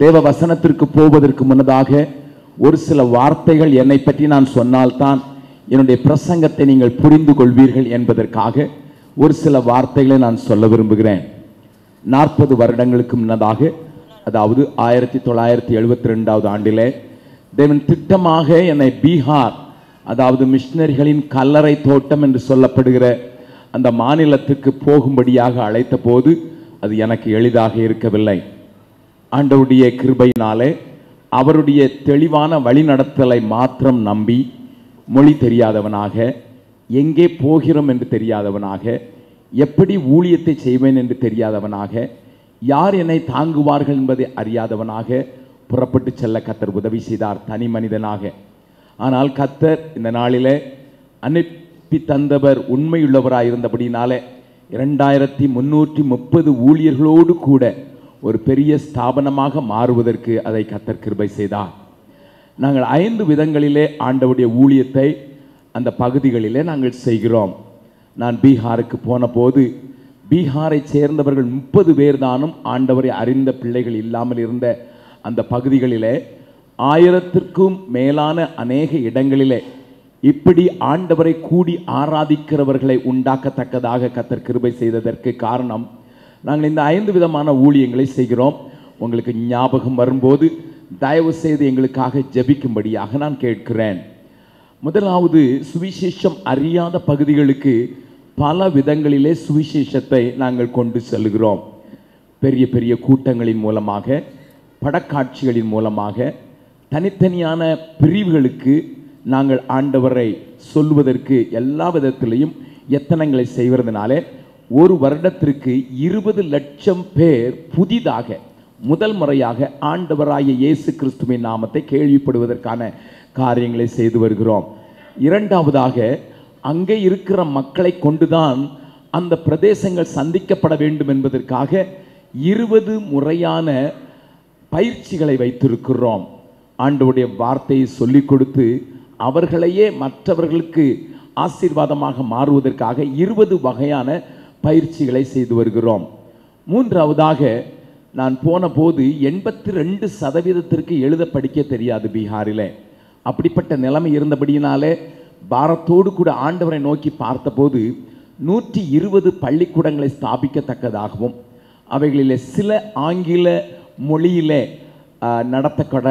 தேவ வசனத்திற்கு போவதற்கு முன்னதாக ஒரு சில வார்த்தைகள் என்னை பற்றி நான் சொன்னால்தான் என்னுடைய பிரசங்கத்தை நீங்கள் புரிந்து கொள்வீர்கள் என்பதற்காக ஒரு சில வார்த்தைகளை நான் சொல்ல விரும்புகிறேன். 40 வருடங்களுக்கு முன்னதாக, அதாவது 1972 ஆண்டிலே தேவன் திட்டமாக என்னை பீகார், அதாவது மிஷனரிகளின் கல்லறை தோட்டம் என்று சொல்லப்படுகிற அந்த மாநிலத்துக்கு போகும்படியாக அழைத்த போது அது எனக்கு எளிதாக இருக்கவில்லை. ஆண்டவருடைய கிருபையினாலே அவருடைய தெளிவான வழிநடத்தலை மாத்திரம் நம்பி, மொழி தெரியாதவனாக, எங்கே போகிறோம் என்று தெரியாதவனாக, எப்படி ஊழியத்தை செய்வேன் என்று தெரியாதவனாக, யார் என்னை தாங்குவார்கள் என்பதை அறியாதவனாக புறப்பட்டு செல்ல கர்த்தர் உதவி செய்தார், தனி மனிதனாக. ஆனால் கர்த்தர் இந்த நாளிலே அனுப்பி தந்தவர் உண்மையுள்ளவராயிருந்தபடினாலே 2330 ஊழியர்களோடு கூட ஒரு பெரிய ஸ்தாபனமாக மாறுவதற்கு அதை கர்த்தர் கிருபை செய்தார். நாங்கள் 5 விதங்களிலே ஆண்டவருடைய ஊழியத்தை அந்த பகுதிகளிலே நாங்கள் செய்கிறோம். நான் பீகாருக்கு போன போது பீகாரை சேர்ந்தவர்கள் 30 பேர் தானும் ஆண்டவரை அறிந்த பிள்ளைகள் இல்லாமல் இருந்த அந்த பகுதிகளிலே 1000க்கும் மேலான அநேக இடங்களிலே இப்படி ஆண்டவரை கூடி ஆராதிக்கிறவர்களை உண்டாக்கத்தக்கதாக கர்த்தர் கிருபை செய்ததற்கு காரணம், நாங்கள் இந்த 5 விதமான ஊழியங்களை செய்கிறோம். உங்களுக்கு ஞாபகம் வரும்போது தயவு செய்து எங்களுக்காக ஜெபிக்கும்படியாக நான் கேட்கிறேன். முதலாவது, சுவிசேஷம் அறியாத பகுதிகளுக்கு பல விதங்களிலே சுவிசேஷத்தை நாங்கள் கொண்டு செல்கிறோம். பெரிய பெரிய கூட்டங்களின் மூலமாக, படக்காட்சிகளின் மூலமாக, தனித்தனியான பிரிவுகளுக்கு நாங்கள் ஆண்டவரை சொல்வதற்கு எல்லா விதத்திலையும் எத்தனங்களை செய்வதனாலே ஒரு வருடத்திற்கு 20 லட்சம் பேர் புதிதாக முதல் முறையாக ஆண்டவராகிய இயேசு கிறிஸ்துவின் நாமத்தை கேள்விப்படுவதற்கான காரியங்களை செய்து வருகிறோம். இரண்டாவதாக, அங்கே இருக்கிற மக்களை கொண்டுதான் அந்த பிரதேசங்கள் சந்திக்கப்பட வேண்டும் என்பதற்காக 20 முறையான பயிற்சிகளை வைத்திருக்கிறோம். ஆண்டவருடைய வார்த்தையை சொல்லிக் கொடுத்து அவர்களையே மற்றவர்களுக்கு ஆசீர்வாதமாக மாறுவதற்காக 20 வகையான பயிற்சிகளை செய்து வருகிறோம். மூன்றாவதாக, நான் போன போது 82% எழுத படிக்க தெரியாது பீகாரிலே. அப்படிப்பட்ட நிலைமை இருந்தபடியினாலே பாரத்தோடு கூட ஆண்டவரை நோக்கி பார்த்தபோது 120 பள்ளிக்கூடங்களை ஸ்தாபிக்கத்தக்கதாகவும் அவைகளிலே சில ஆங்கில மொழியிலே நடத்தப்பட்ட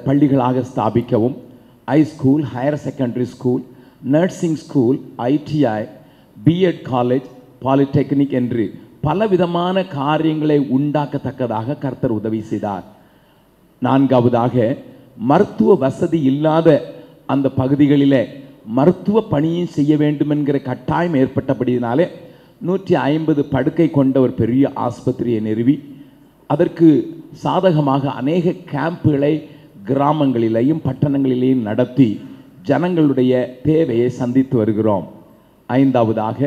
பள்ளிகளாக ஸ்தாபிக்கவும், high school, higher secondary school, nursing school, ITI, B Ed college, polytechnic என்று பலவிதமான காரியங்களை உண்டாக்கத்தக்கதாக கர்த்தர் உதவி செய்தார். நான்காவதாக, மருத்துவ வசதி இல்லாத அந்த பகுதிகளிலே மருத்துவ பணியை செய்ய வேண்டும் என்கிற கட்டாயம் ஏற்பட்டபடியினாலே 150 படுக்கை கொண்ட ஒரு பெரிய ஆஸ்பத்திரியை நிறுவி அதற்கு சாதகமாக அநேக கேம்புகளை கிராமங்களிலேயும் பட்டணங்களிலேயும் நடத்தி ஜனங்களுடைய தேவையை சந்தித்து வருகிறோம். ஐந்தாவதாக,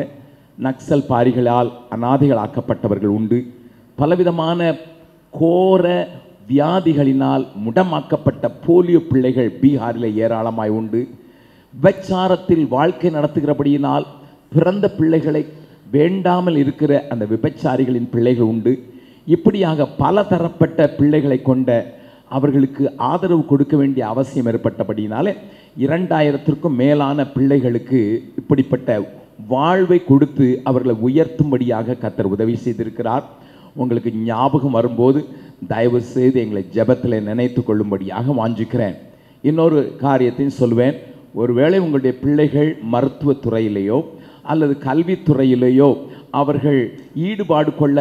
நக்சல் பாரிகளால் அநாதைகளாக்கப்பட்டவர்கள் உண்டு. பலவிதமான கோர வியாதிகளினால் முடமாக்கப்பட்ட போலியோ பிள்ளைகள் பீகாரில் ஏராளமாய் உண்டு. விபச்சாரத்தில் வாழ்க்கை நடத்துகிறபடியினால் பிறந்த பிள்ளைகளை வேண்டாமல் இருக்கிற அந்த விபச்சாரிகளின் பிள்ளைகள் உண்டு. இப்படியாக பல தரப்பட்ட பிள்ளைகளை கொண்ட அவர்களுக்கு ஆதரவு கொடுக்க வேண்டிய அவசியம் ஏற்பட்டபடினாலே 2000க்கும் மேலான பிள்ளைகளுக்கு இப்படிப்பட்ட வாழ்வை கொடுத்து அவர்களை உயர்த்தும்படியாக கர்த்தர் உதவி செய்திருக்கிறார். உங்களுக்கு ஞாபகம் வரும்போது தயவு செய்து எங்களை ஜெபத்தில் நினைத்து கொள்ளும்படியாக வாஞ்சிக்கிறேன். இன்னொரு காரியத்தையும் சொல்வேன். ஒருவேளை உங்களுடைய பிள்ளைகள் மருத்துவத்துறையிலேயோ அல்லது கல்வித்துறையிலேயோ அவர்கள் ஈடுபாடு கொள்ள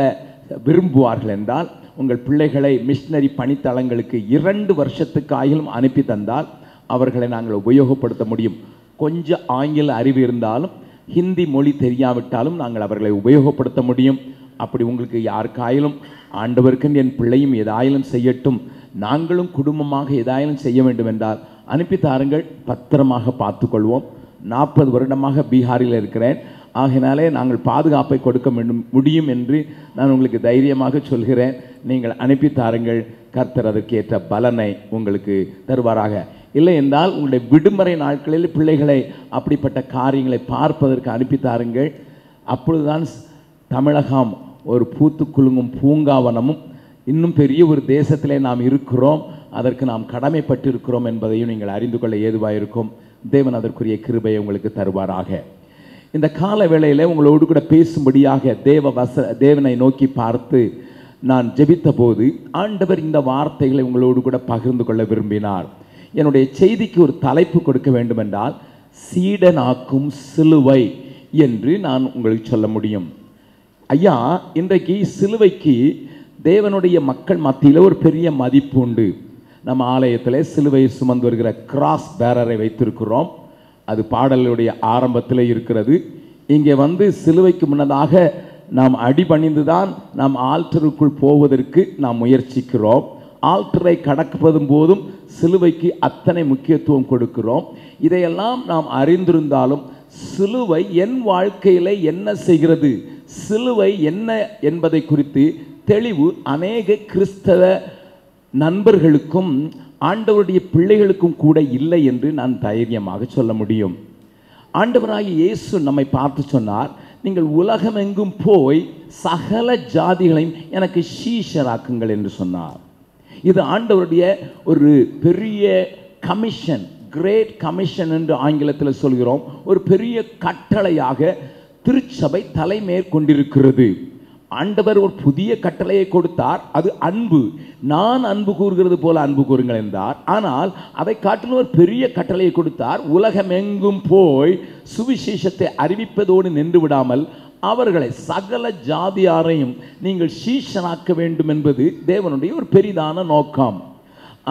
விரும்புவார்கள் என்றால், உங்கள் பிள்ளைகளை மிஷனரி பணித்தளங்களுக்கு 2 வருஷத்துக்கு ஆகிலும் அனுப்பி தந்தால் அவர்களை நாங்கள் உபயோகப்படுத்த முடியும். கொஞ்சம் ஆங்கில அறிவு இருந்தாலும், ஹிந்தி மொழி தெரியாவிட்டாலும் நாங்கள் அவர்களை உபயோகப்படுத்த முடியும். அப்படி உங்களுக்கு யாருக்காயிலும் ஆண்டவருக்கு என் பிள்ளையும் எதாயிலும் செய்யட்டும், நாங்களும் குடும்பமாக எதாயிலும் செய்ய வேண்டும் என்றால் அனுப்பி தாருங்கள், பத்திரமாக பார்த்துக்கொள்வோம். 40 வருடமாக பீகாரில் இருக்கிறேன். ஆகினாலே நாங்கள் பாதுகாப்பை கொடுக்க முடியும் என்று நான் உங்களுக்கு தைரியமாக சொல்கிறேன். நீங்கள் அனுப்பி தாருங்கள், கர்த்தர் அதற்கேற்ற பலனை உங்களுக்கு தருவாராக. இல்லை என்றால் உங்களுடைய விடுமுறை நாட்களில் பிள்ளைகளை அப்படிப்பட்ட காரியங்களை பார்ப்பதற்கு அனுப்பி தாருங்கள். அப்பொழுதுதான் தமிழகம் ஒரு பூத்து குலுங்கும் பூங்காவனமும் இன்னும் பெரிய ஒரு தேசத்திலே நாம் இருக்கிறோம், அதற்கு நாம் கடமைப்பட்டு இருக்கிறோம் என்பதையும் நீங்கள் அறிந்து கொள்ள ஏதுவாயிருக்கும். தேவன் அதற்குரிய கிருபையை உங்களுக்கு தருவாராக. இந்த கால வேளையில் உங்களோடு கூட பேசும்படியாக தேவனை நோக்கி பார்த்து நான் ஜெபித்த போது ஆண்டவர் இந்த வார்த்தைகளை உங்களோடு கூட பகிர்ந்து கொள்ள விரும்பினார். என்னுடைய செய்திக்கு ஒரு தலைப்பு கொடுக்க வேண்டுமென்றால் சீடனாக்கும் சிலுவை என்று நான் உங்களுக்கு சொல்ல முடியும். ஐயா, இன்றைக்கு சிலுவைக்கு தேவனுடைய மக்கள் மத்தியில் ஒரு பெரிய மதிப்பு உண்டு. நம்ம ஆலயத்தில் சிலுவையை சுமந்து வருகிற கிராஸ் பேரரை வைத்திருக்கிறோம். அது பாடலுடைய ஆரம்பத்தில் இருக்கிறது. இங்கே வந்து சிலுவைக்கு முன்னதாக நாம் அடிபணிந்து தான் நாம் ஆல்டருக்குள் போவதற்கு நாம் முயற்சிக்கிறோம். ஆல்டரை கடப்பதும் போதும் சிலுவைக்கு அத்தனை முக்கியத்துவம் கொடுக்கிறோம். இதையெல்லாம் நாம் அறிந்திருந்தாலும் சிலுவை என் வாழ்க்கையில் என்ன செய்கிறது, சிலுவை என்ன என்பதை குறித்து தெளிவு அநேக கிறிஸ்தவ நண்பர்களுக்கும் ஆண்டவருடைய பிள்ளைகளுக்கும் கூட இல்லை என்று நான் தைரியமாக சொல்ல முடியும். ஆண்டவராகிய இயேசு நம்மை பார்த்து சொன்னார், நீங்கள் உலகமெங்கும் போய் சகல ஜாதிகளையும் எனக்கு சீஷராக்குங்கள் என்று சொன்னார். இது ஆண்டவருடைய ஒரு பெரிய கமிஷன், கிரேட் கமிஷன் என்று ஆங்கிலத்தில் சொல்கிறோம். ஒரு பெரிய கட்டளையாக திருச்சபை தலைமேற்கொண்டிருக்கிறது. ஆண்டவர் ஒரு புதிய கட்டளையை கொடுத்தார், அது அன்பு. நான் அன்பு கூறுகிறது போல அன்பு கூறுங்கள் என்றார். ஆனால் அதை காட்டிலும் ஒரு பெரிய கட்டளையை கொடுத்தார். உலகமெங்கும் போய் சுவிசேஷத்தை அறிவிப்பதோடு நின்று விடாமல் அவர்களை சகல ஜாதியாரையும் நீங்கள் சீஷனாக்க வேண்டும் என்பது தேவனுடைய ஒரு பெரிதான நோக்கம்.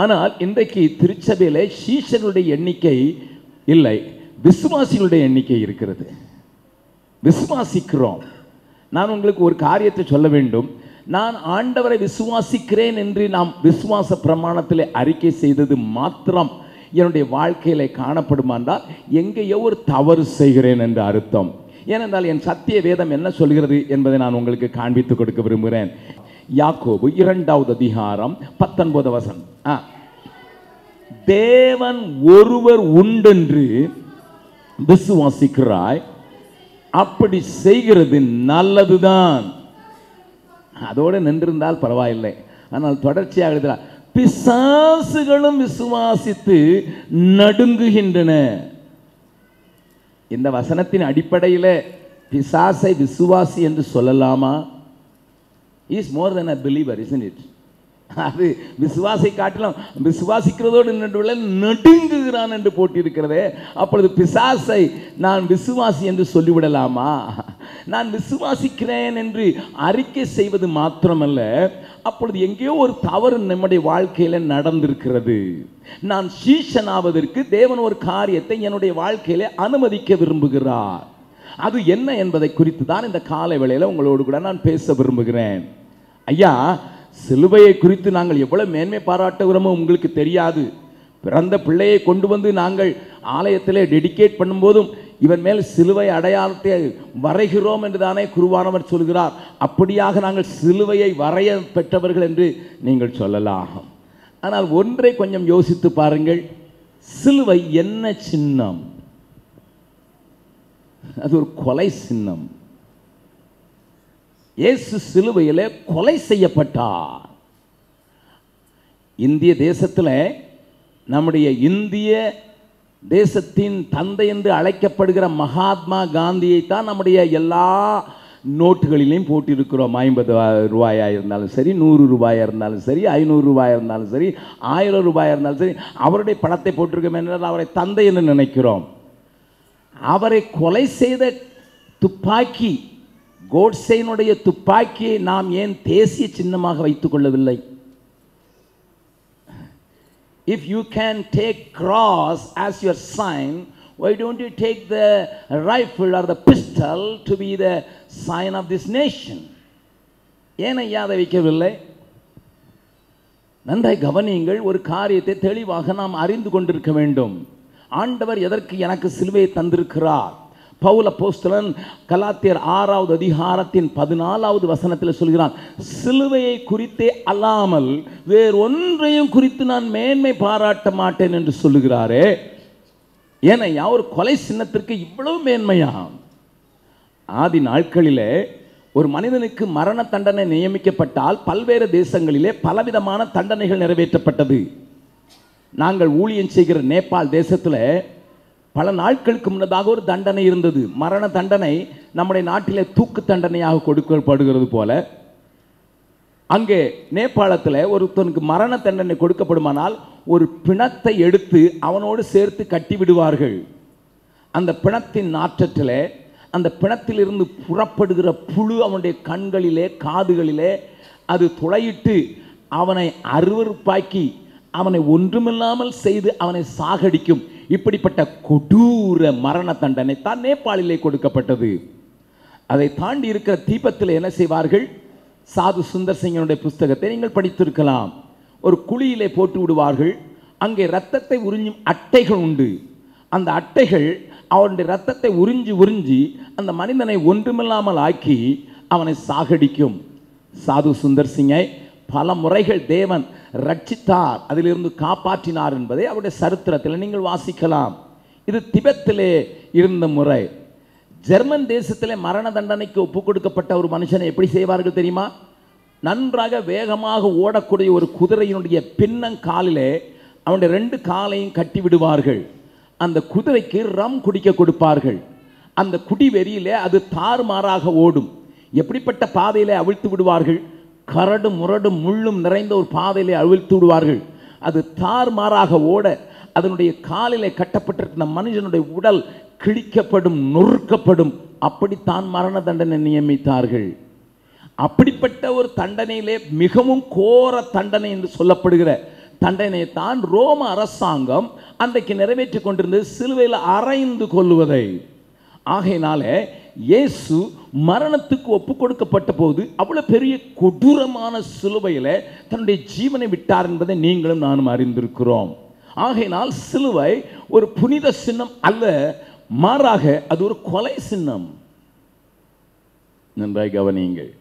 ஆனால் இன்றைக்கு திருச்சபையிலே சீஷனுடைய எண்ணிக்கை இல்லை, விசுவாசிகளுடைய எண்ணிக்கை இருக்கிறது. விசுவாசிக்கிறோம். நான் உங்களுக்கு ஒரு காரியத்தை சொல்ல வேண்டும். நான் ஆண்டவரை விசுவாசிக்கிறேன் என்று நாம் விசுவாச பிரமாணத்தில் அறிக்கை செய்தது மாத்திரம் என்னுடைய வாழ்க்கையிலே காணப்படுமானால் எங்கேயோ ஒரு தவறு செய்கிறேன் என்று அர்த்தம். ஏனென்றால் என் சத்திய வேதம் என்ன சொல்கிறது என்பதை நான் உங்களுக்கு காண்பித்துக் கொடுக்க விரும்புகிறேன். யாக்கோபு 2வது அதிகாரம் 19வது வசனம். தேவன் ஒருவர் உண்டென்று விசுவாசிக்கிறாய், அப்படி செய்கிறது நல்லதுதான். அதோடு நின்றிருந்தால் பரவாயில்லை. ஆனால் தொடர்ச்சியாக எழுதுகிறார், பிசாசுகளும் விசுவாசித்து நடுங்குகின்றன. இந்த வசனத்தின் அடிப்படையில் பிசாசை விசுவாசி என்று சொல்லலாமா? Is more then a believer, isn't it? அது விசுவாசை காட்டிலும் விசுவாசிக்கிறதோடு நடுங்குகிறான் என்று போட்டிருக்கிறதே. அப்பொழுது பிசாசை நான் விசுவாசி என்று சொல்லிவிடலாமா? நான் விசுவாசிக்கிறேன் என்று அறிக்கை செய்வது மாத்திரமல்ல, அப்பொழுது எங்கேயோ ஒரு தவறு நம்முடைய வாழ்க்கையில் நடந்திருக்கிறது. நான் சீஷனாவதற்கு தேவன் ஒரு காரியத்தை என்னுடைய வாழ்க்கையில அனுமதிக்க விரும்புகிறார். அது என்ன என்பதை குறித்து தான் இந்த காலை வேளையில் உங்களோடு கூட நான் பேச விரும்புகிறேன். ஐயா, சிலுவையை குறித்து நாங்கள் எவ்வளவு மேன்மை பாராட்டுகிறோமோ உங்களுக்கு தெரியாது. பிறந்த பிள்ளையை கொண்டு வந்து நாங்கள் ஆலயத்திலே டெடிகேட் பண்ணும்போதும் இவன் மேல் சிலுவை அடையாளத்தை வரைகிறோம் என்று தானே குருவானவர் சொல்கிறார். அப்படியாக நாங்கள் சிலுவையை வரைய பெற்றவர்கள் என்று நீங்கள் சொல்லலாம். ஆனால் ஒன்றை கொஞ்சம் யோசித்து பாருங்கள், சிலுவை என்ன சின்னம்? அது ஒரு கொலை சின்னம். இயேசு சிலுவையிலே கொலை செய்யப்பட்டார். இந்திய தேசத்தில் நம்முடைய இந்திய தேசத்தின் தந்தை என்று அழைக்கப்படுகிற மகாத்மா காந்தியை தான் நம்முடைய எல்லா நோட்டுகளிலையும் போட்டிருக்கிறோம். 50 ரூபாயாக இருந்தாலும் சரி, 100 ரூபாயாக இருந்தாலும் சரி, 500 ரூபாயாக இருந்தாலும் சரி, 1000 ரூபாயாக இருந்தாலும் சரி, அவருடைய படத்தை போட்டிருக்கோம் என்றால் அவரை தந்தை என்று நினைக்கிறோம். அவரை கொலை செய்த துப்பாக்கி, கோட்சேனுடைய துப்பாக்கியை நாம் ஏன் தேசிய சின்னமாக வைத்துக் கொள்ளவில்லை? If you can take cross as your sign, why don't you take the rifle or the pistol to be the sign of this nation? ஏன் ஐயா அதை வைக்கவில்லை? நன்றாய் கவனியுங்கள். ஒரு காரியத்தை தெளிவாக நாம் அறிந்து கொண்டிருக்க வேண்டும். ஆண்டவர் எதற்கு எனக்கு சிலுவையை தந்திருக்கிறார்? பவுல் அப்போஸ்தலன் கலாத்தியர் 6வது அதிகாரத்தின் 14வது வசனத்தில் சொல்கிறான், சிலுவையை குறித்தே அல்லாமல் வேறொன்றையும் குறித்து நான் மேன்மை பாராட்ட மாட்டேன் என்று சொல்லுகிறாரே. ஏனையா ஒரு கொலை சின்னத்திற்கு இவ்வளவு மேன்மையா? ஆதி நாட்களிலே ஒரு மனிதனுக்கு மரண தண்டனை நியமிக்கப்பட்டால் பல்வேறு தேசங்களிலே பலவிதமான தண்டனைகள் நிறைவேற்றப்பட்டது. நாங்கள் ஊழியம் செய்கிற நேபாள் தேசத்தில் பல நாட்களுக்கு முன்னதாக ஒரு தண்டனை இருந்தது. மரண தண்டனை நம்முடைய நாட்டிலே தூக்கு தண்டனையாக கொடுக்கப்படுகிறது போல, அங்கே நேபாளத்தில் ஒருத்தனுக்கு மரண தண்டனை கொடுக்கப்படுமானால் ஒரு பிணத்தை எடுத்து அவனோடு சேர்த்து கட்டி விடுவார்கள். அந்த பிணத்தின் நாற்றத்திலே அந்த பிணத்திலிருந்து புறப்படுகிற புழு அவனுடைய கண்களிலே காதுகளிலே அது துளையிட்டு அவனை அருவருப்பாக்கி அவனை ஒன்றுமில்லாமல் செய்து அவனை சாகடிக்கும். இப்படிப்பட்ட கொடூர மரண தண்டனை தான் நேபாளிலே கொடுக்கப்பட்டது. அதை தாண்டி இருக்கிற தீபத்தில் என்ன செய்வார்கள்? சாது சுந்தர் சிங்கனுடைய புஸ்தகத்தை நீங்கள் படித்திருக்கலாம். ஒரு குழியிலே போட்டு விடுவார்கள். அங்கே இரத்தத்தை உறிஞ்சும் அட்டைகள் உண்டு. அந்த அட்டைகள் அவனுடைய இரத்தத்தை உறிஞ்சி அந்த மனிதனை ஒன்றுமில்லாமல் ஆக்கி அவனை சாகடிக்கும். சாது சுந்தர் சிங்கை பல முறைகள் தேவன் ரட்சித்தார், அதிலிருந்து காப்பாற்றினார் என்பதை அவருடைய சரித்திரத்தில் நீங்கள் வாசிக்கலாம். இது திபெத்திலே இருந்த முறை. ஜெர்மன் தேசத்திலே மரண தண்டனைக்கு ஒப்புக் கொடுக்கப்பட்ட ஒரு மனுஷனை எப்படி செய்வார்கள் தெரியுமா? நன்றாக வேகமாக ஓடக்கூடிய ஒரு குதிரையினுடைய பின்னங்காலிலே அவனுடைய 2 காலையும் கட்டி விடுவார்கள். அந்த குதிரைக்கு ரம் குடிக்க கொடுப்பார்கள். அந்த குடி வெறியிலே அது தாறுமாறாக ஓடும். எப்படிப்பட்ட பாதையிலே அவிழ்த்து விடுவார்கள்? கரடு முரடு முள்ளும் நிறைந்த ஒரு பாதையிலே அவிழ்த்து விடுவார்கள். அது தாறுமாறாக ஓட அதனுடைய காலிலே கட்டப்பட்டிருக்கிற மனுஷனுடைய உடல் கிழிக்கப்படும், நொறுக்கப்படும். அப்படித்தான் மரண தண்டனை நியமித்தார்கள். அப்படிப்பட்ட ஒரு தண்டனையிலே மிகவும் கோர தண்டனை என்று சொல்லப்படுகிற தண்டனை தான் ரோம அரசாங்கம் அன்றைக்கு நிறைவேற்றி கொண்டிருந்தது, சிலுவையில் அறைந்து கொள்ளுவதை. ஆகையினால இயேசு மரணத்துக்கு ஒப்பு கொடுக்கப்பட்ட போது அவ்வளவு பெரிய கொடூரமான சிலுவையில் தன்னுடைய ஜீவனை விட்டார் என்பதை நீங்களும் நானும் அறிந்திருக்கிறோம். ஆகையினால் சிலுவை ஒரு புனித சின்னம் அல்ல, மாறாக அது ஒரு கொலை சின்னம். நன்றாய் கவனியுங்கள்.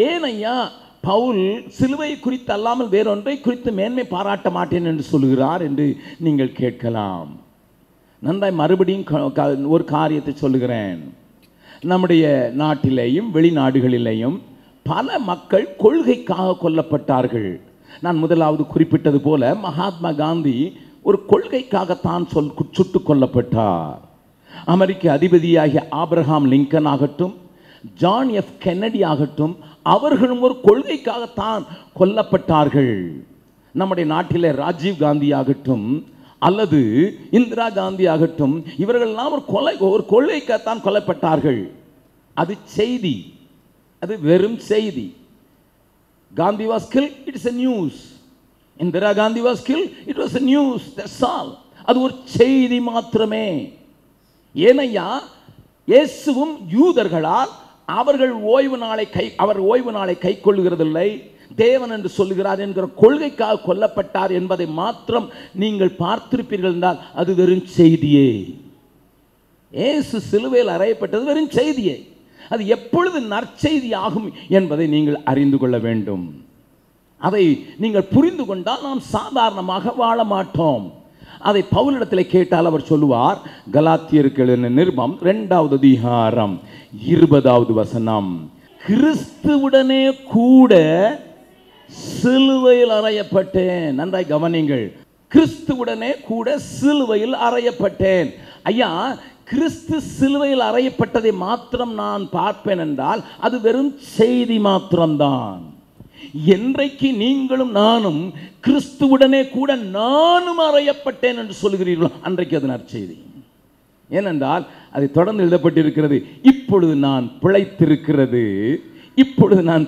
ஏன் ஐயா பவுல் சிலுவை குறித்து அல்லாமல் வேறொன்றை குறித்து மேன்மை பாராட்ட மாட்டேன் என்று சொல்லுகிறார் என்று நீங்கள் கேட்கலாம். நன்றாய் மறுபடியும் ஒரு காரியத்தை சொல்லுகிறேன். நம்முடைய நாட்டிலேயும் வெளிநாடுகளிலேயும் பல மக்கள் கொள்கைக்காக கொல்லப்பட்டார்கள். நான் முதலாவது குறிப்பிட்டது போல மகாத்மா காந்தி ஒரு கொள்கைக்காகத்தான் சுட்டு கொல்லப்பட்டார். அமெரிக்க அதிபதியாகிய ஆபிரகாம் லிங்கன் ஆகட்டும், ஜான் எஃப் கென்னடி ஆகட்டும், அவர்களும் ஒரு கொள்கைக்காகத்தான் கொல்லப்பட்டார்கள். நம்முடைய நாட்டிலே ராஜீவ் காந்தி ஆகட்டும் அல்லது இந்திரா காந்தி ஆகட்டும், இவர்களெல்லாம் ஒரு கொள்கைக்காகத்தான் கொல்லப்பட்டார்கள். அது செய்தி, அது வெறும் செய்தி. Gandhi was killed, it is a news. Indira Gandhi was killed, it was a news, that's all. அது ஒரு செய்தி மாத்திரமே. ஏனையா இயேசுவும் யூதர்களால் அவர் ஓய்வு நாளை கை கொள்ளுகிறதில்லை, தேவன் என்று சொல்லுகிறார் என்கிற கொள்கைக்காக கொல்லப்பட்டார் என்பதை மாத்திரம் நீங்கள் பார்த்திருப்பீர்கள் என்றால் அது வெறும் செய்தியே. இயேசு சிலுவையில் அறையப்பட்டது வெறும் செய்தியே. அது எப்பொழுது நற்செய்தி ஆகும் என்பதை நீங்கள் அறிந்து கொள்ள வேண்டும். அதை நீங்கள் புரிந்து கொண்டால் நாம் சாதாரணமாக வாழ மாட்டோம். அதை பவுலிடத்தில் கேட்டால் அவர் சொல்லுவார், கலாத்தியருக்கு எழுதின நிருபம் 2வது அதிகாரம் 20வது வசனம், கிறிஸ்துவுடனே கூட சிலுவையில் அறையப்பட்டேன். நன்றாய் கவனிங்கள், கிறிஸ்துவுடனே கூட சிலுவையில் அறையப்பட்டேன். ஐயா, கிறிஸ்து சிலுவையில் அறையப்பட்டதை மாத்திரம் நான் பார்ப்பேன் என்றால் அது வெறும் செய்தி மாத்திரம்தான். என்றைக்கு நீங்களும் நானும் கிறிஸ்துவுடனே கூட நானும் அறையப்பட்டேன் என்று சொல்கிறீர்களோ அன்றைக்கு அது நற்செய்தி. ஏனென்றால் அதை தொடர்ந்து எழுதப்பட்டிருக்கிறது, இப்பொழுது நான்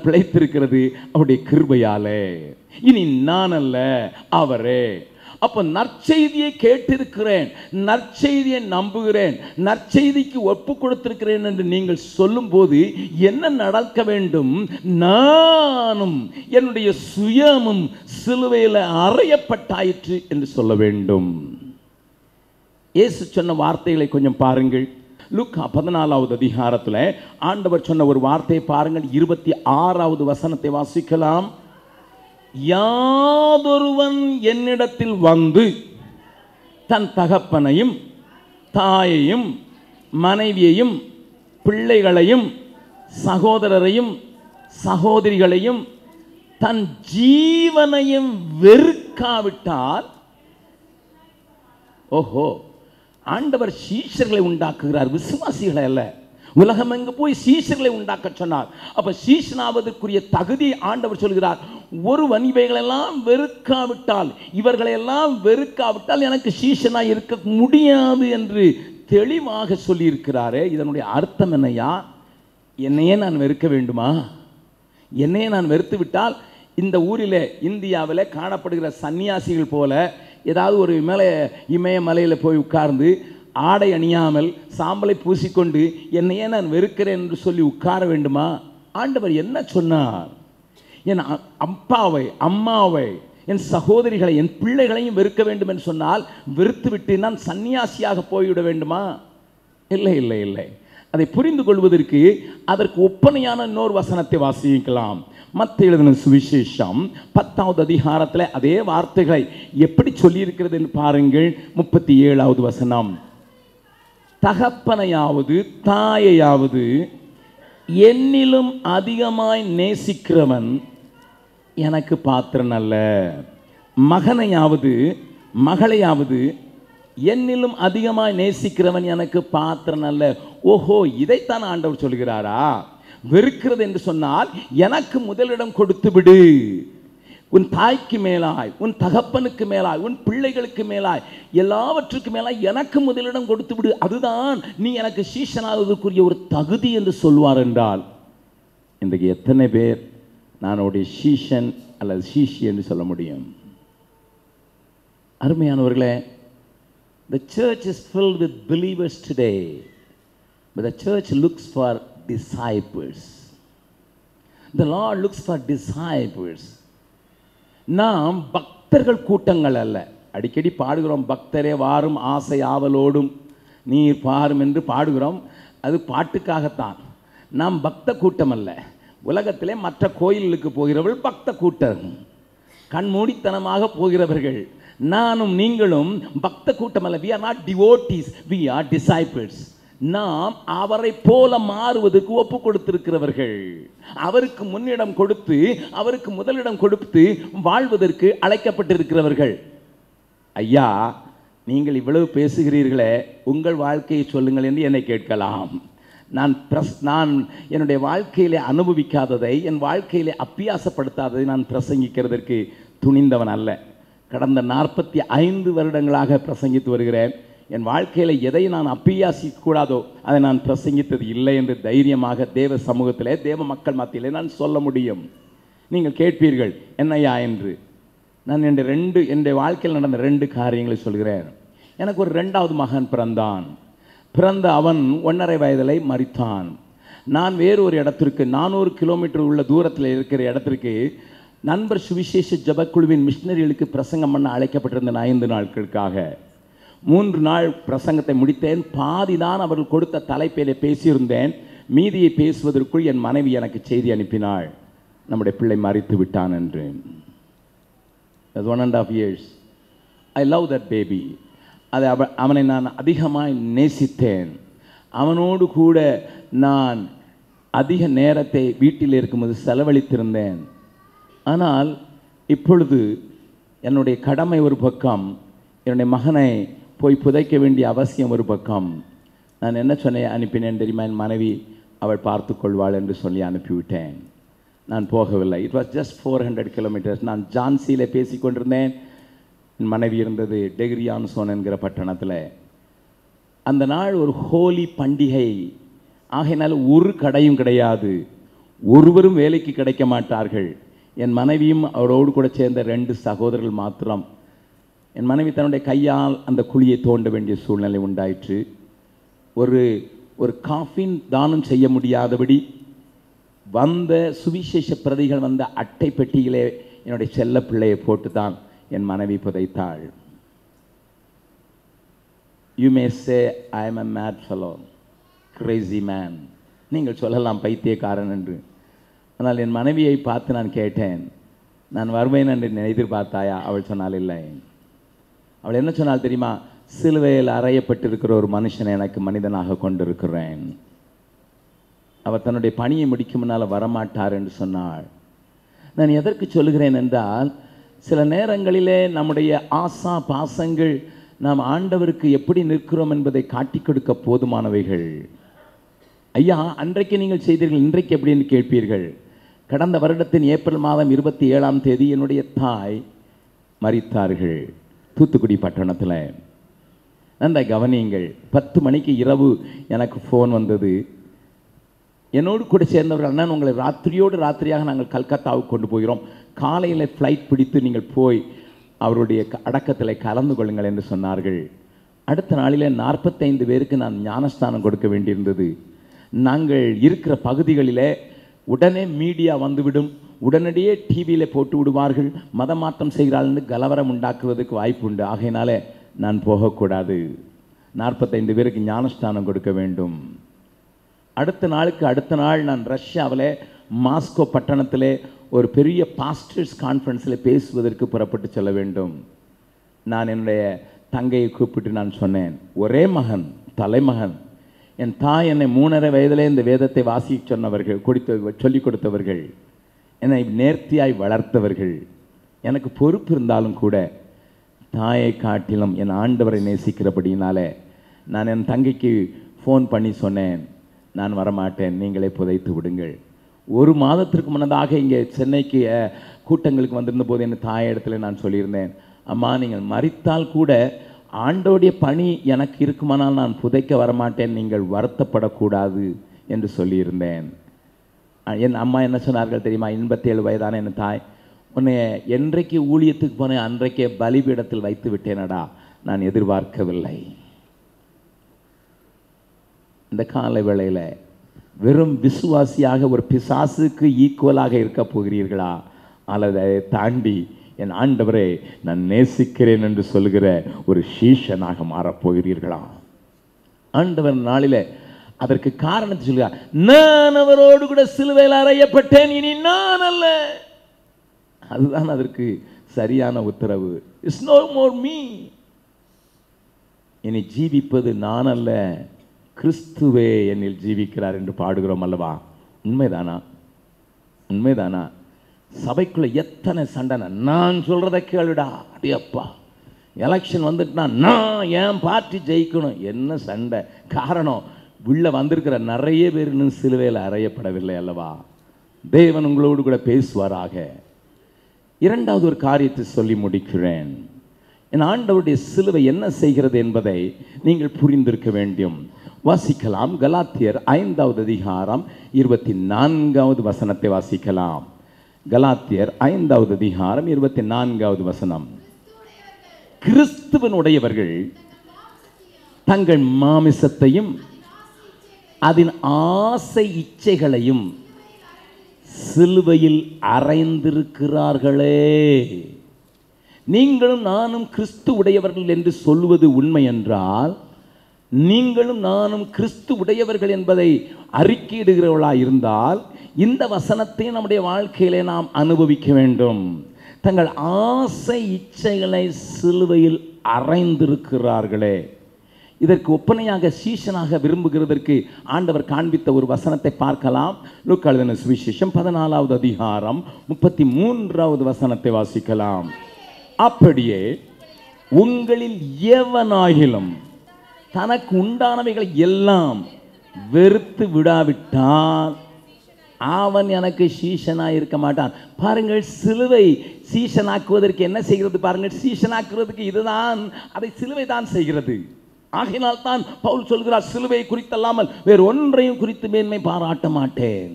பிழைத்திருக்கிறது அவருடைய கிருபையாலே, இனி நான் அல்ல அவரே. அப்ப நற்செய்தியை கேட்டிருக்கிறேன், நற்செய்தியை நம்புகிறேன், நற்செய்திக்கு ஒப்பு கொடுத்திருக்கிறேன் என்று நீங்கள் சொல்லும் போது என்ன நடக்க வேண்டும்? நானும் என்னுடைய சுயமும் சிலுவையில் அறையப்பட்டாயிற்று என்று சொல்ல வேண்டும். இயேசு சொன்ன வார்த்தைகளை கொஞ்சம் பாருங்கள். லூக்கா 14வது அதிகாரத்தில் ஆண்டவர் சொன்ன ஒரு வார்த்தையை பாருங்கள். 26வது வசனத்தை வாசிக்கலாம். யாதொருவன் என்னிடத்தில் வந்து தன் தகப்பனையும் தாயையும் மனைவியையும் பிள்ளைகளையும் சகோதரரையும் சகோதரிகளையும் தன் ஜீவனையும் வெறுக்காவிட்டால், ஓஹோ, ஆண்டவர் சீஷர்களை உண்டாக்குகிறார், விசுவாசிகளை அல்ல. உலகம் எங்கு போய் சீஷர்களை உண்டாக்க சொன்னார். அப்ப சீஷனாவதற்குரிய தகுதி ஆண்டவர் சொல்கிறார். ஒருவன் இவைகளெல்லாம் வெறுக்காவிட்டால், இவர்களெல்லாம் வெறுக்காவிட்டால் எனக்கு சீஷனா இருக்க முடியாது என்று தெளிவாக சொல்லி இருக்கிறாரே. இதனுடைய அர்த்தம் என்னையா? என்னையே நான் வெறுக்க வேண்டுமா? என்னையே நான் வெறுத்து விட்டால் இந்த ஊரில் இந்தியாவில் காணப்படுகிற சன்னியாசிகள் போல ஏதாவது ஒரு இமயமலையில் போய் உட்கார்ந்து ஆடை அணியாமல் சாம்பலை பூசிக்கொண்டு என்னையே நான் வெறுக்கிறேன் என்று சொல்லி உட்கார வேண்டுமா? ஆண்டவர் என்ன சொன்னார்? என் அப்பாவை, அம்மாவை, என் சகோதரிகளை, என் பிள்ளைகளையும் வெறுக்க வேண்டும் என்று சொன்னால் வெறுத்து விட்டு நான் சன்னியாசியாக போய்விட வேண்டுமா? இல்லை இல்லை இல்லை. அதை புரிந்து கொள்வதற்கு அதற்கு ஒப்பனையான இன்னொரு வசனத்தை வாசிக்கலாம். மத்தேயு எழுதின சுவிசேஷம் 10வது அதிகாரத்தில் அதே வார்த்தைகளை எப்படி சொல்லியிருக்கிறது என்று பாருங்கள். 37வது வசனம். தகப்பனையாவது தாயையாவது என்னிலும் அதிகமாய் நேசிக்கிறவன் எனக்கு பாத்திரன் அல்ல. மகனையாவது மகளையாவது என்னிலும் அதிகமாய் நேசிக்கிறவன் எனக்கு பாத்திரன் அல்ல. ஓஹோ, இதைத்தான் ஆண்டவர் சொல்கிறாரா? வெறுக்கிறது என்று சொன்னால் எனக்கு முதலிடம் கொடுத்து விடு. உன் தாய்க்கு மேலாய், உன் தகப்பனுக்கு மேலாய், உன் பிள்ளைகளுக்கு மேலாய், எல்லாவற்றுக்கு மேலாய் எனக்கு முதலிடம் கொடுத்து விடு. அதுதான் நீ எனக்கு சீஷனாவதற்குரிய ஒரு தகுதி என்று சொல்வார் என்றால், இன்றைக்கு எத்தனை பேர் நான் உடைய சீஷன் அல்லது சீஷி என்று சொல்ல முடியும்? அருமையானவர்களே, the church is filled with believers today, but the church looks for disciples. The Lord looks for disciples. நாம் பக்தர்கள் கூட்டங்கள் அல்ல. அடிக்கடி பாடுகிறோம், பக்தரே வாரும் ஆசை ஆவலோடும் நீர் பாரும் என்று பாடுகிறோம். அது பாட்டுக்காகத்தான். நாம் பக்த கூட்டம் அல்ல. உலகத்திலே மற்ற கோயிலுக்கு போகிறவர்கள் பக்த கூட்டம், கண்மூடித்தனமாக போகிறவர்கள். நானும் நீங்களும் பக்த கூட்டம் அல்ல. we are not devotees, we are disciples. நாம் அவரை போல மாறுவதற்கு ஒப்பு கொடுத்திருக்கிறவர்கள். அவருக்கு முன்னிடம் கொடுத்து, அவருக்கு முதலிடம் கொடுத்து வாழ்வதற்கு அழைக்கப்பட்டிருக்கிறவர்கள். ஐயா, நீங்கள் இவ்வளவு பேசுகிறீர்களே, உங்கள் வாழ்க்கையை சொல்லுங்கள் என்று என்னை கேட்கலாம். நான் என்னுடைய வாழ்க்கையிலே அனுபவிக்காததை, என் வாழ்க்கையிலே அப்பியாசப்படுத்தாததை நான் பிரசங்கிக்கிறதற்கு துணிந்தவன் அல்ல. கடந்த 45 வருடங்களாக பிரசங்கித்து வருகிறேன். என் வாழ்க்கையில் எதை நான் அப்பியாசிக்கூடாதோ அதை நான் பிரசங்கித்தது இல்லை என்று தைரியமாக தேவ சமூகத்திலே, தேவ மக்கள் மத்தியிலே நான் சொல்ல முடியும். நீங்கள் கேட்பீர்கள் என்னையா என்று. நான் என்னுடைய வாழ்க்கையில் நடந்த 2 காரியங்களை சொல்கிறேன். எனக்கு ஒரு 2வது மகன் பிறந்தான். பிறந்த அவன் 1.5 வயதிலே மரித்தான். நான் வேறு ஒரு இடத்திற்கு 400 கிலோமீட்டர் உள்ள தூரத்தில் இருக்கிற இடத்திற்கு நண்பர் சுவிசேஷ ஜபக்குழுவின் மிஷினரிகளுக்கு பிரசங்கம் பண்ண அழைக்கப்பட்டிருந்த 5 நாட்களுக்காக 3 நாள் பிரசங்கத்தை முடித்தேன். பாதி தான் அவர்கள் கொடுத்த தலைப்பிலே பேசியிருந்தேன். மீதியை பேசுவதற்குள் என் மனைவி எனக்கு செய்தி அனுப்பினாள், நம்முடைய பிள்ளை மரித்து விட்டான் என்று. 1.5 years. I love that baby. அவனை நான் அதிகமாக நேசித்தேன். அவனோடு கூட நான் அதிக நேரத்தை வீட்டில் இருக்கும்போது செலவழித்திருந்தேன். ஆனால் இப்பொழுது என்னுடைய கடமை ஒரு பக்கம், என்னுடைய மகனை போய் புதைக்க வேண்டிய அவசியம் ஒரு பக்கம். நான் என்ன அனுப்பினேன் தெரியுமா? என் மனைவி அவள் பார்த்து கொள்வாள் என்று சொல்லி அனுப்பிவிட்டேன். நான் போகவில்லை. It was just 400 kilometres. நான் ஜான்சியில் பேசி கொண்டிருந்தேன். என் மனைவி இருந்தது டெக்ரியான்சோன் என்கிற பட்டணத்தில். அந்த நாள் ஒரு ஹோலி பண்டிகை ஆகையினால ஒரு கடையும் கிடையாது, ஒருவரும் வேலைக்கு கிடைக்க மாட்டார்கள். என் மனைவியும் அவரோடு கூட சேர்ந்த 2 சகோதரர்கள் மாத்திரம். என் மனைவி தன்னுடைய கையால் அந்த குழியை தோண்ட வேண்டிய சூழ்நிலை உண்டாயிற்று. ஒரு காஃபின் தானம் செய்ய முடியாதபடி வந்த சுவிசேஷ பிரதிகள் வந்த அட்டை பெட்டியிலே என்னுடைய செல்ல பிள்ளையை போட்டு தான் என் மனைவி புதைத்தாள். You may say I am a mad fellow, crazy man. நீங்கள் சொல்லலாம் பைத்தியக்காரன் என்று. ஆனால் என் மனைவியை பார்த்து நான் கேட்டேன், நான் வருவேன் என்று எதிர்பார்த்தாயா? அவள் சொன்னால் இல்லை. அவள் என்ன சொன்னால் தெரியுமா? சிலுவையில் அறையப்பட்டிருக்கிற ஒரு மனுஷனை எனக்கு மனிதனாக கொண்டிருக்கிறேன். அவர் தன்னுடைய பணியை முடிக்கும் முன்னால் வரமாட்டார் என்று சொன்னாள். நான் எதற்கு சொல்லுகிறேன் என்றால், சில நேரங்களிலே நம்முடைய ஆசா பாசங்கள் நாம் ஆண்டவருக்கு எப்படி நிற்கிறோம் என்பதை காட்டிக் கொடுக்க போதுமானவைகள். ஐயா, அன்றைக்கு நீங்கள் செய்தீர்கள், இன்றைக்கு எப்படின்னு கேட்பீர்கள். கடந்த வருடத்தின் ஏப்ரல் மாதம் 27ஆம் தேதி என்னுடைய தாய் மரித்தார்கள், தூத்துக்குடி பட்டணத்தில். அந்த கவனியுங்கள், 10 மணிக்கு இரவு எனக்கு ஃபோன் வந்தது. என்னோடு கூட சேர்ந்தவர்கள், அண்ணன் உங்களை ராத்திரியோடு ராத்திரியாக நாங்கள் கல்கத்தாவுக்கு கொண்டு போகிறோம், காலையில் ஃப்ளைட் பிடித்து நீங்கள் போய் அவருடைய அடக்கத்தில் கலந்து கொள்ளுங்கள் என்று சொன்னார்கள். அடுத்த நாளில் 45 பேருக்கு நான் ஞானஸ்தானம் கொடுக்க வேண்டியிருந்தது. நாங்கள் இருக்கிற பகுதிகளில் உடனே மீடியா வந்துவிடும், உடனடியே டிவியில் போட்டு விடுவார்கள், மதமாற்றம் செய்கிறாள்னு கலவரம் உண்டாக்குவதற்கு வாய்ப்பு உண்டு. ஆகையினால நான் போகக்கூடாது, 45 பேருக்கு ஞானஸ்தானம் கொடுக்க வேண்டும். அடுத்த நாள் நான் ரஷ்யாவில் மாஸ்கோ பட்டணத்தில் ஒரு பெரிய பாஸ்டர்ஸ் கான்ஃபரன்ஸில் பேசுவதற்கு புறப்பட்டு செல்ல வேண்டும். நான் என்னுடைய தங்கையை கூப்பிட்டு நான் சொன்னேன், ஒரே மகன், தலைமகன். என் தாய் என்னை 3.5 வயதிலே இந்த வேதத்தை வாசிக்க சொன்னவர்கள், சொல்லிக் கொடுத்தவர்கள், என்னை நேர்த்தியாய் வளர்த்தவர்கள். எனக்கு பொறுப்பு இருந்தாலும் கூட தாயை காட்டிலும் என் ஆண்டவரை நேசிக்கிறபடினால நான் என் தங்கைக்கு ஃபோன் பண்ணி சொன்னேன், நான் வரமாட்டேன், நீங்களே புதைத்து விடுங்கள். 1 மாதத்திற்கு முன்னதாக இங்கே சென்னைக்கு கூட்டங்களுக்கு வந்திருந்த போது என் தாய் இடத்துல நான் சொல்லியிருந்தேன், அம்மா நீங்கள் மரித்தால் கூட ஆண்டோடைய பணி எனக்கு இருக்குமானால் நான் புதைக்க வரமாட்டேன், நீங்கள் வருத்தப்படக்கூடாது என்று சொல்லியிருந்தேன். என் அம்மா என்ன சொன்னார்கள் தெரியுமா? 87 வயதான என் தாய், உன்னை என்றைக்கு ஊழியத்துக்கு போனேன் அன்றைக்கே பலிபீடத்தில் வைத்து விட்டேனடா, நான் எதிர்பார்க்கவில்லை. இந்த கால வேளையில் வெறும் விசுவாசியாக ஒரு பிசாசுக்கு ஈக்குவலாக இருக்க போகிறீர்களா, அல்லது அதை தாண்டி என் ஆண்டவரை நான் நேசிக்கிறேன் என்று சொல்கிற ஒரு சீஷனாக மாறப்போகிறீர்களா? ஆண்டவர் நாளில் அதற்கு காரணத்தை சொல்கிறார், நான் அவரோடு கூட சிலுவையில் அறையப்பட்டேன், இனி நான் அல்ல. அதுதான் அதற்கு சரியான உத்தரவு. It's no more me. இனி ஜீவிப்பது நான் அல்ல, கிறிஸ்துவே என்னில் ஜீவிக்கிறார் என்று பாடுகிறோம் அல்லவா? உண்மைதானா? உண்மைதானா? சபைக்குள்ள எத்தனை சண்டை, நான் சொல்றதை கேளுடா, அடியப்பா எலெக்ஷன் வந்துட்டுனா நான் என் பார்ட்டி ஜெயிக்கணும், என்ன சண்டை? காரணம், உள்ள வந்திருக்கிற நிறைய பேர் இன்னும் சிலுவையில் அறையப்படவில்லை அல்லவா? தேவன் உங்களோடு கூட பேசுவாராக. இரண்டாவது ஒரு காரியத்தை சொல்லி முடிக்கிறேன். என் ஆண்டவருடைய சிலுவை என்ன செய்கிறது என்பதை நீங்கள் புரிந்திருக்க வேண்டும். வாசிக்கலாம், கலாத்தியர் 5வது அதிகாரம் 24வது வசனத்தை வாசிக்கலாம். கலாத்தியர் 5வது அதிகாரம் 24வது வசனம். கிறிஸ்துவனுடையவர்கள் தங்கள் மாமிசத்தையும் அதன் ஆசை இச்சைகளையும் சிலுவையில் அறைந்திருக்கிறார்களே. நீங்களும் நானும் கிறிஸ்து உடையவர்கள் என்று சொல்வது உண்மை என்றால், நீங்களும் நானும் கிறிஸ்து உடையவர்கள் என்பதை அறிக்கையிடுகிறவர்களாக இருந்தால், இந்த வசனத்தை நம்முடைய வாழ்க்கையிலே நாம் அனுபவிக்க வேண்டும். தங்கள் ஆசை இச்சைகளை சிலுவையில் அறைந்திருக்கிறார்களே. இதற்கு ஒப்பனையாக சீஷனாக விரும்புகிறதற்கு ஆண்டவர் காண்பித்த ஒரு வசனத்தை பார்க்கலாம். லூக்கா எழுதின சுவிசேஷம் 14வது அதிகாரம் 33வது வசனத்தை வாசிக்கலாம். அப்படியே உங்களில் எவனாகிலும் தனக்கு உண்டானவைகளை எல்லாம் வெறுத்து விடாவிட்டால் அவன் எனக்கு சீஷனாக இருக்க மாட்டான். பாருங்கள், சிலுவை சீஷனாக்குவதற்கு என்ன செய்கிறது பாருங்கள். சீஷனாக்குவதற்கு இதுதான், அதை சிலுவை தான் செய்கிறது. ஆகையினால் தான் பவுல் சொல்கிறார், சிலுவை குறித்தல்லாமல் வேறு ஒன்றையும் குறித்து மேன்மை பாராட்ட மாட்டேன்.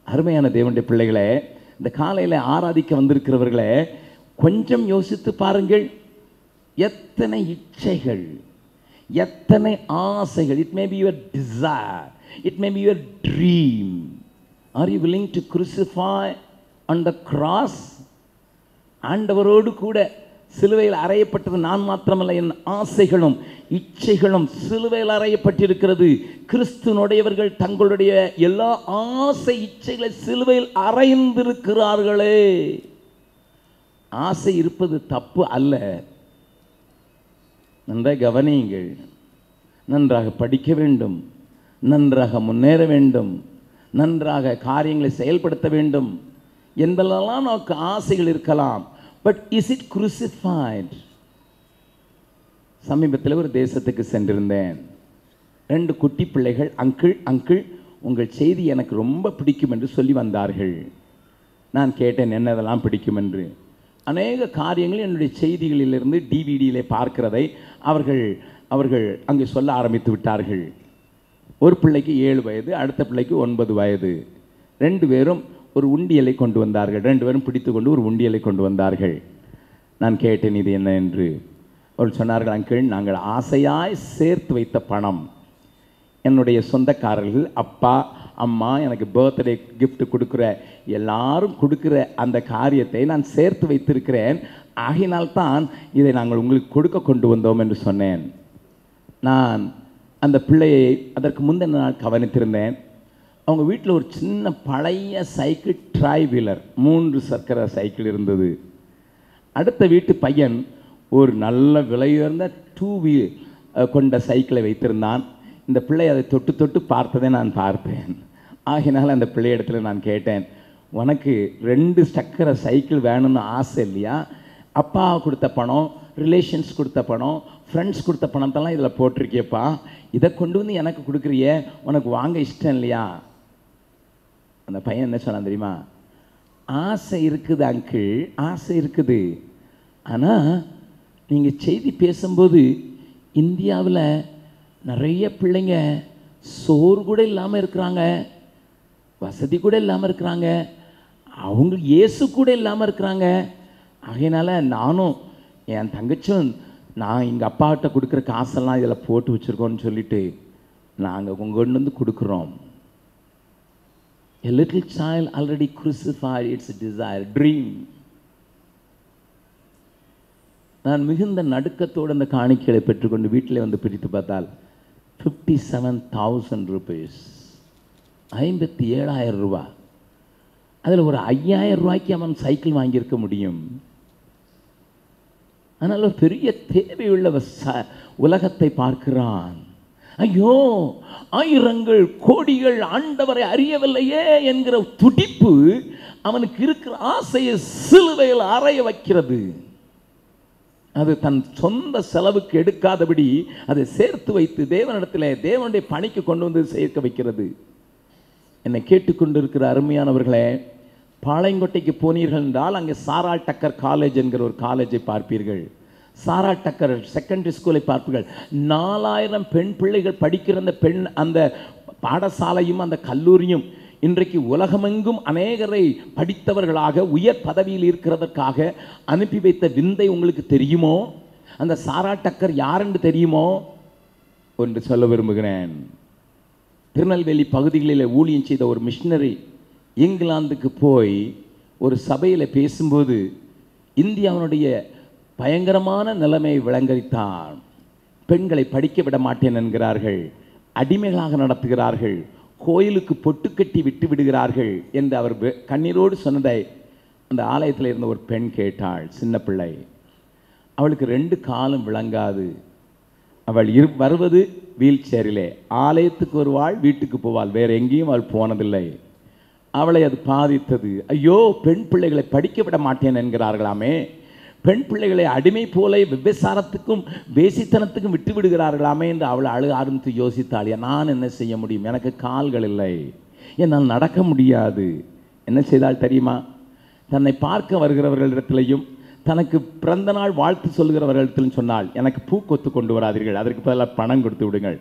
அருமையான தேவனுடைய பிள்ளைகளே, இந்த காலையில் ஆராதிக்க வந்திருக்கிறவர்களே, கொஞ்சம் யோசித்து பாருங்கள். எத்தனை இச்சைகள், எத்தனை ஆசைகள். It may be your desire, it may be your dream. Are you willing to crucify on the cross? ஆண்டவரோடு கூட சிலுவையில் அறையப்பட்டது நான் மாத்திரமல்ல, என் ஆசைகளும் இச்சைகளும் சிலுவையில் அறையப்பட்டிருக்கிறது. கிறிஸ்துனுடையவர்கள் தங்களுடைய எல்லா ஆசை இச்சைகளை சிலுவையில் அறைந்திருக்கிறார்களே. ஆசை இருப்பது தப்பு அல்ல. நன்றாக கவனியுங்கள், நன்றாக படிக்க வேண்டும், நன்றாக முன்னேற வேண்டும், நன்றாக காரியங்களை செயல்படுத்த வேண்டும் என்பதெல்லாம் நமக்கு ஆசைகள் இருக்கலாம். But is it crucified? சமீபத்தில் ஒரு தேசத்துக்கு சென்றிருந்தேன். 2 குட்டி பிள்ளைகள் அங்கிள் உங்கள் செய்தி எனக்கு ரொம்ப பிடிக்கும் என்று சொல்லி வந்தார்கள். நான் கேட்டேன், என்னதெல்லாம் பிடிக்கும் என்று. அநேக காரியங்கள் என்னுடைய செய்திகளிலிருந்து டிவிடியிலே பார்க்கிறதை அவர்கள் அங்கே சொல்ல ஆரம்பித்து விட்டார்கள். ஒரு பிள்ளைக்கு 7 வயது, அடுத்த பிள்ளைக்கு 9 வயது. 2 பேரும் ஒரு உண்டியலை கொண்டு வந்தார்கள். 2 பேரும் பிடித்து கொண்டு ஒரு உண்டியலை கொண்டு வந்தார்கள். நான் கேட்டேன், இது என்ன என்று. அவர்கள் சொன்னார்கள், அங்கிள், நாங்கள் ஆசையாய் சேர்த்து வைத்த பணம், என்னுடைய சொந்தக்காரர்கள், அப்பா அம்மா எனக்கு பர்த்டே கிஃப்ட் கொடுக்குற எல்லாரும் கொடுக்குற அந்த காரியத்தை நான் சேர்த்து வைத்திருக்கிறேன், ஆகினால்தான் இதை நாங்கள் உங்களுக்கு கொடுக்க கொண்டு வந்தோம் என்று சொன்னேன். நான் அந்த பிள்ளையை அதற்கு முந்தின நாள் கவனித்திருந்தேன். அவங்க வீட்டில் ஒரு சின்ன பழைய சைக்கிள், ட்ரை வீலர் 3 சக்கர சைக்கிள் இருந்தது. அடுத்த வீட்டு பையன் ஒரு நல்ல விலையுயர்ந்த 2 வீல் கொண்ட சைக்கிளை வைத்திருந்தான். இந்த பிள்ளை அதை தொட்டு தொட்டு பார்த்ததை நான் பார்த்தேன். ஆகினால் அந்த பிள்ளையிடத்துல நான் கேட்டேன், உனக்கு 2 சக்கர சைக்கிள் வேணும்னு ஆசை இல்லையா? அப்பா கொடுத்த பணம், ரிலேஷன்ஸ் கொடுத்த பணம், ஃப்ரெண்ட்ஸ் கொடுத்த பணத்தெல்லாம் இதில் போட்டிருக்கியப்பா, இதை கொண்டு வந்து எனக்கு கொடுக்குறிய, உனக்கு வாங்க இஷ்டம் இல்லையா? அந்த பையன் என்ன சொன்னான் தெரியுமா? ஆசை இருக்குது அங்கிள், ஆசை இருக்குது. ஆனால் நீங்கள் செய்தி பேசும்போது இந்தியாவில் நிறைய பிள்ளைங்க சோறு கூட இல்லாமல் இருக்கிறாங்க, வசதி கூட இல்லாமல் இருக்கிறாங்க, அவங்க இயேசு கூட இல்லாமல் இருக்கிறாங்க. ஆகையினால நானும் என் தங்கச்சும் நான் எங்கள் அப்பாக்கிட்ட கொடுக்குற காசெல்லாம் இதில் போட்டு வச்சுருக்கோன்னு சொல்லிட்டு நாங்கள் உங்கள்கிட்ட வந்து கொடுக்குறோம். A little child already crucified its desire, dream. நான் மிகுந்த நடுக்கத்தோடு அந்த காணிக்கைகளை பெற்றுக்கொண்டு வீட்டில் வந்து பிரித்து பார்த்தால் 57,000 rupees, 57,000 ரூபா. அதில் ஒரு 5,000 ரூபாய்க்கு அவன் சைக்கிள் வாங்கியிருக்க முடியும். ஆனால் ஒரு பெரிய தேவையுள்ள உலகத்தை பார்க்கிறான். ஐயோ, ஆயிரங்கள் கோடிகள் ஆண்டவரை அறியவில்லையே என்கிற துடிப்பு அவனுக்கு இருக்கிற ஆசையை சிலுவையில் அறைய வைக்கிறது. அது தன் சொந்த செலவுக்கு எடுக்காதபடி அதை சேர்த்து வைத்து தேவனிடத்தில் தேவனுடைய பணிக்கு கொண்டு வந்து சேர்க்க வைக்கிறது. என்னை கேட்டுக்கொண்டிருக்கிற அருமையானவர்களே, பாளையங்கோட்டைக்கு போனீர்கள் என்றால் அங்கே சாரா டக்கர் காலேஜ் என்கிற ஒரு காலேஜை பார்ப்பீர்கள். சாரா டக்கர் செகண்டரி ஸ்கூலை பார்ப்பீர்கள். 4,000 பெண் பிள்ளைகள் படிக்கிற அந்த பாடசாலையும் அந்த கல்லூரியும் இன்றைக்கு உலகமெங்கும் அநேகரை படித்தவர்களாக உயர் பதவியில் இருக்கிறதற்காக அனுப்பி வைத்த விந்தை உங்களுக்கு தெரியுமோ? அந்த சாரா டக்கர் யார் என்று தெரியுமோ? ஒன்று சொல்ல விரும்புகிறேன். திருநெல்வேலி பகுதிகளில் ஊழியம் செய்த ஒரு மிஷினரி இங்கிலாந்துக்கு போய் ஒரு சபையில் பேசும்போது இந்தியாவுடைய பயங்கரமான நிலைமையை விளங்கரித்தான். பெண்களை படிக்க விட மாட்டேன் என்கிறார்கள், அடிமைகளாக நடத்துகிறார்கள், கோயிலுக்கு பொட்டு கட்டி விட்டு விடுகிறார்கள் என்று அவர் கண்ணீரோடு சொன்னதை அந்த ஆலயத்தில் இருந்த ஒரு பெண் கேட்டாள். சின்ன பிள்ளை, அவளுக்கு 2 காலும் விளங்காது. அவள் வருவது வீல் சேரிலே. ஆலயத்துக்கு வருவாள், வீட்டுக்கு போவாள், வேறு எங்கேயும் அவள் போனதில்லை. அவளை அது பாதித்தது. ஐயோ, பெண் பிள்ளைகளை படிக்க விட மாட்டேன் என்கிறார்களாமே, பெண் பிள்ளைகளை அடிமை போல விபசாரத்துக்கும் வேசித்தனத்துக்கும் விட்டு விடுகிறார்களாமே என்று அவள் அழு ஆரம்பித்து யோசித்தாள். நான் என்ன செய்ய முடியும்? எனக்கு கால்கள் இல்லை, என்னால் நடக்க முடியாது. என்ன செய்தால் தெரியுமா? தன்னை பார்க்க வருகிறவர்களிடத்திலையும் தனக்கு பிறந்த நாள் வாழ்த்து சொல்கிறவர்களிடத்திலும் சொன்னால், எனக்கு பூக்கொத்து கொண்டு வராதீர்கள், அதற்கு பதிலாக பணம் கொடுத்து விடுங்கள்.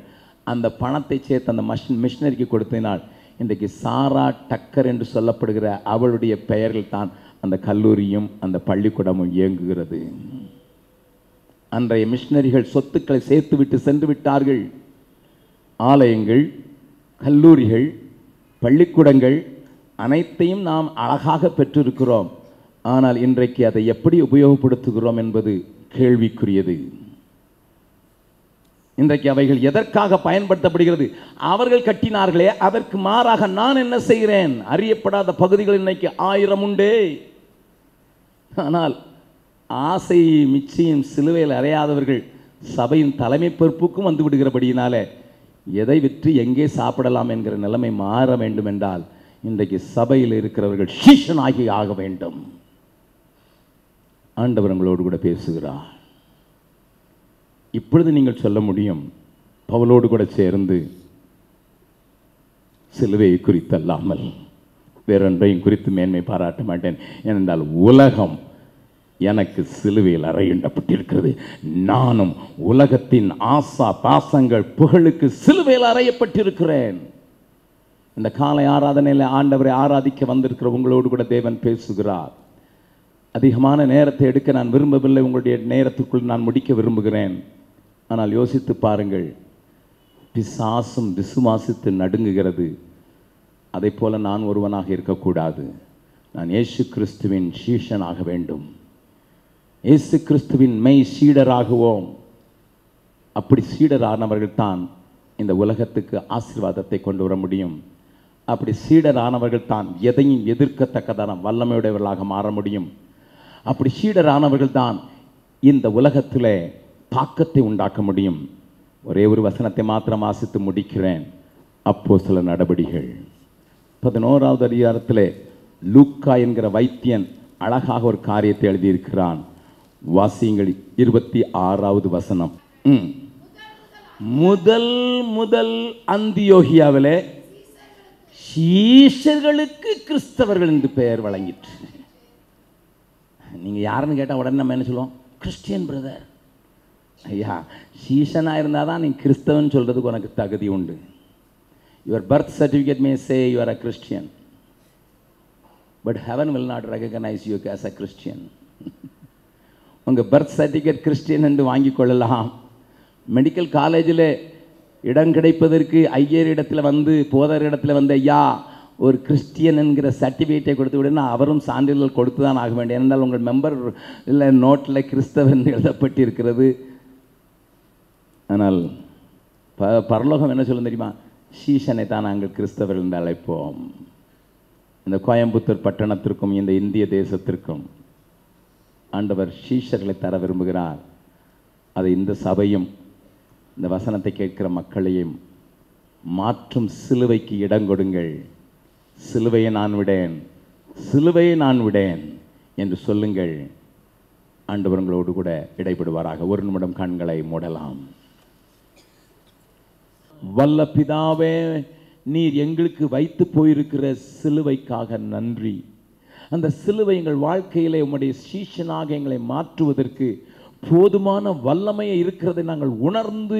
அந்த பணத்தை சேர்த்து அந்த மிஷினரிக்கு கொடுத்தினால் இன்றைக்கு சாரா டக்கர் என்று சொல்லப்படுகிற அவளுடைய பெயரில் தான் அந்த கல்லூரியும் அந்த பள்ளிக்கூடமும் இயங்குகிறது. அன்றைய மிஷினரிகள் சொத்துக்களை சேர்த்து விட்டு சென்று விட்டார்கள். ஆலயங்கள், கல்லூரிகள், பள்ளிக்கூடங்கள் அனைத்தையும் நாம் அழகாக பெற்றிருக்கிறோம். ஆனால் இன்றைக்கு அதை எப்படி உபயோகப்படுத்துகிறோம் என்பது கேள்விக்குரியது. இன்றைக்கு அவைகள் எதற்காக பயன்படுத்தப்படுகிறது? அவர்கள் கட்டினார்களே, அதற்கு மாறாக நான் என்ன செய்கிறேன்? அறியப்படாத பகுதிகள் இன்னைக்கு 1000 உண்டே. ஆனால் ஆசை மிச்சியும் சிலுவையில் அறையாதவர்கள் சபையின் தலைமை பொறுப்புக்கும் வந்து விடுகிறபடியினால எதை விற்று எங்கே சாப்பிடலாம் என்கிற நிலைமை மாற வேண்டும் என்றால் இன்றைக்கு சபையில் இருக்கிறவர்கள் சீஷனாகி ஆக வேண்டும். ஆண்டவர் உங்களோடு கூட பேசுகிறார். இப்பொழுது நீங்கள் சொல்ல முடியும், பவுலோடு கூட சேர்ந்து சிலுவையை குறித்தல்லாமல் வேறொன்றையும் குறித்து மேன்மை பாராட்ட மாட்டேன். ஏனென்றால் உலகம் எனக்கு சிலுவையில் அறையப்பட்டிருக்கிறது. நானும் உலகத்தின் ஆசா பாசங்கள் புகழுக்கு சிலுவையில் அறையப்பட்டிருக்கிறேன். இந்த காலை ஆராதனையில் ஆண்டவரை ஆராதிக்க வந்திருக்கிற உங்களோடு கூட தேவன் பேசுகிறார். அதிகமான நேரத்தை எடுக்க நான் விரும்பவில்லை. உங்களுடைய நேரத்துக்குள் நான் முடிக்க விரும்புகிறேன். ஆனால் யோசித்து பாருங்கள், பிசாசும் விசுவாசித்து நடுங்குகிறது. அதை போல நான் ஒருவனாக இருக்கக்கூடாது. நான் இயேசு கிறிஸ்துவின் சீஷனாக வேண்டும். இயேசு கிறிஸ்துவின் மெய் சீடராகுவோம். அப்படி சீடரானவர்கள் தான் இந்த உலகத்துக்கு ஆசீர்வாதத்தை கொண்டு வர முடியும். அப்படி சீடரானவர்கள் தான் எதையும் எதிர்க்கத்தக்கதான வல்லமையுடையவர்களாக மாற முடியும். அப்படி சீடரானவர்கள் தான் இந்த உலகத்திலே தாக்கத்தை உண்டாக்க முடியும். ஒரே ஒரு வசனத்தை மாத்திரம் வாசித்து முடிக்கிறேன். அப்போஸ்தலர் நடபடிகள் 11வது அதிகாரத்திலே லூக்கா என்கிற வைத்தியன் அழகாக ஒரு காரியத்தை எழுதியிருக்கிறான். வாசியுங்கள் 26வது வசனம். முதல் அந்தியோகியாவிலே சீஷர்களுக்கு கிறிஸ்தவர்கள் என்று பெயர் வழங்கிற்று. நீங்கள் யாருன்னு கேட்டால் உடனே நம்ம என்ன சொல்லுவோம்? Christian brother. ஐயா, சீஷனாக இருந்தால் தான் நீங்கள் கிறிஸ்தவன் சொல்கிறதுக்கு உனக்கு தகுதி உண்டு. Your birth certificate May say you are a Christian, but heaven will not recognise you as a Christian. உங்கள் பர்த் சர்டிஃபிகேட் கிறிஸ்டியன் என்று வாங்கி கொள்ளலாம். மெடிக்கல் காலேஜில் இடம் கிடைப்பதற்கு ஐயர் இடத்துல வந்து போதர் இடத்துல வந்து ஐயா ஒரு கிறிஸ்டியன் என்கிற சர்டிஃபிகேட்டை கொடுத்து விடுனா அவரும் சான்றிதழ் கொடுத்து தான் ஆக வேண்டும். ஏனென்றால் உங்கள் மெம்பர் இல்லை நோட்டில் கிறிஸ்தவன் எழுதப்பட்டிருக்கிறது. ஆனால் பரலோகம் என்ன சொல்லும் தெரியுமா? சீஷனை தான் நாங்கள் கிறிஸ்தவர் என்று அழைப்போம். இந்த கோயம்புத்தூர் பட்டணத்திற்கும் இந்த இந்திய தேசத்திற்கும் ஆண்டவர் சீஷர்களை தர விரும்புகிறார். அதை இந்த சபையும் இந்த வசனத்தை கேட்கிற மக்களையும் மாற்றும் சிலுவைக்கு இடம் கொடுங்கள். சிலுவையை நான் விடேன், சிலுவையை நான் விடேன் என்று சொல்லுங்கள். ஆண்டவர் உங்களோடு கூட இடைபடுவாராக. ஒரு நிமிடம் கண்களை மூடலாம். வல்ல பிதாவே, நீர் எங்களுக்கு வைத்து போயிருக்கிற சிலுவைக்காக நன்றி. அந்த சிலுவை எங்கள் வாழ்க்கையிலே உம்முடைய சீஷனாக எங்களை மாற்றுவதற்கு போதுமான வல்லமையை இருக்கிறதை நாங்கள் உணர்ந்து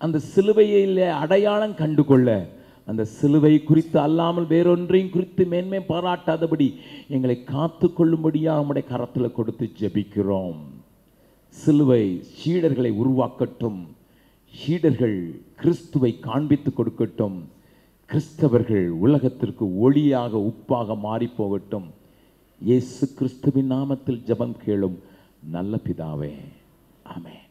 அந்த சிலுவையில் அடையாளம் கண்டுகொள்ள, அந்த சிலுவை குறித்து அல்லாமல் வேறொன்றையும் குறித்து மேன்மை பாராட்டாதபடி எங்களை காத்து கொள்ளும்படியாக நம்முடைய கரத்தில் கொடுத்து ஜெபிக்கிறோம். சிலுவை சீடர்களை உருவாக்கட்டும். சீடர்கள் கிறிஸ்துவை காண்பித்து கொடுக்கட்டும். கிறிஸ்தவர்கள் உலகத்திற்கு ஒளியாக உப்பாக மாறி போகட்டும். இயேசு கிறிஸ்துவின் நாமத்தில் ஜெபம் கேளும் நல்ல பிதாவே, ஆமென்.